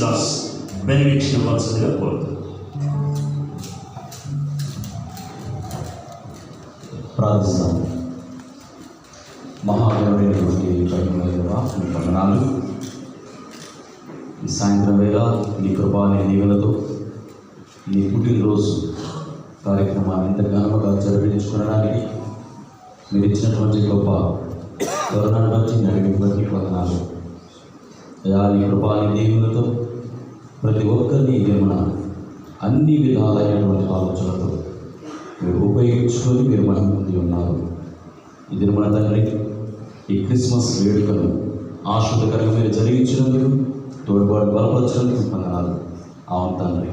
స్టానిస్లాస్ benediction ఇవ్వాల్సిందిగా కోరుతున్నాను. ప్రార్థిస్తాం. మహాగణుడైనటువంటి మీ వందనాలు. ఈ సాయంత్రం వేళ నీ కృపా నీ దీవెనతో నీ పుట్టినరోజు కార్యక్రమాన్ని ఎంత ఘనంగా జరిపించుకోవడానికి మీరు ఇచ్చినటువంటి గొప్ప కరుణను బట్టి నడిపి వందనాలు. అయా నీ కృపా నీ దీవెనతో ప్రతి ఒక్కరిని ఏమన్నా అన్ని విధాలైనటువంటి ఆలోచనలతో మీరు ఉపయోగించుకొని మీరు మహిమ పొంది ఉన్నారు. ఇది మన తండ్రి ఈ క్రిస్మస్ వేడుకను ఆశ్రదకరంగా మీరు జరిగించినందుకు తోడుబాటు బలపరచినందుకు వందనాలు. అవును తండ్రి,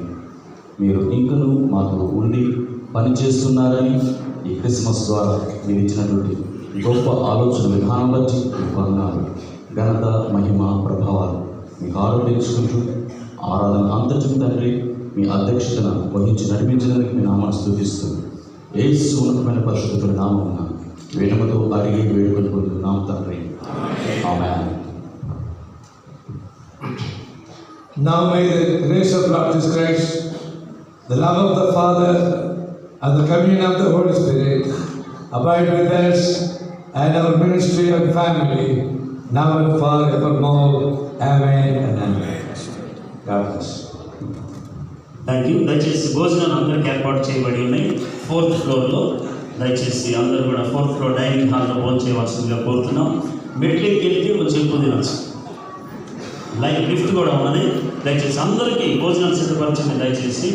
మీరు ఇంకను మాతో ఉండి పనిచేస్తున్నారని ఈ క్రిస్మస్ ద్వారా మీరు ఇచ్చినటువంటి గొప్ప ఆలోచన విధానం బట్టి వందనాలు. ఘనత మహిమ ప్రభావాలు మీకు ఆరోపించుకుంటూ ఆరాధన అంతటి తండ్రి మీ అధ్యక్షతను వహించి నడిపించడానికి మీ నామాన్ని స్తుతిస్తూ యేసు ఉన్నతమైన పరిశుద్ధుల నామమున వినముతో అడిగి వేడుకొనుకుంటున్నాం తండ్రి. ఆమేన్. Now may the grace of Lord Jesus Christ, the love of the Father, and the communion of the Holy Spirit abide with us and our ministry and family, now and forevermore. Amen and amen. God bless. Thank you. దయచేసి భోజనాలు అందరికీ ఏర్పాటు చేయబడి ఉన్నాయి 4th ఫ్లోర్లో. దయచేసి అందరూ కూడా 4th ఫ్లోర్ డైనింగ్ హాల్లో భోజనం చేయవలసిందిగా కోరుతున్నాం. మెట్లకి వెళ్తే కొంచెం ఎక్కువ తినచ్చు. లైక్ లిఫ్ట్ కూడా ఉన్నది. దయచేసి అందరికీ భోజనాలు సిద్ధపరచండి. దయచేసి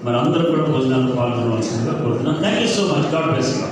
మరి అందరూ కూడా భోజనాలు పాల్గొనవలసిందిగా కోరుతున్నాం. Thank you so much. God bless you.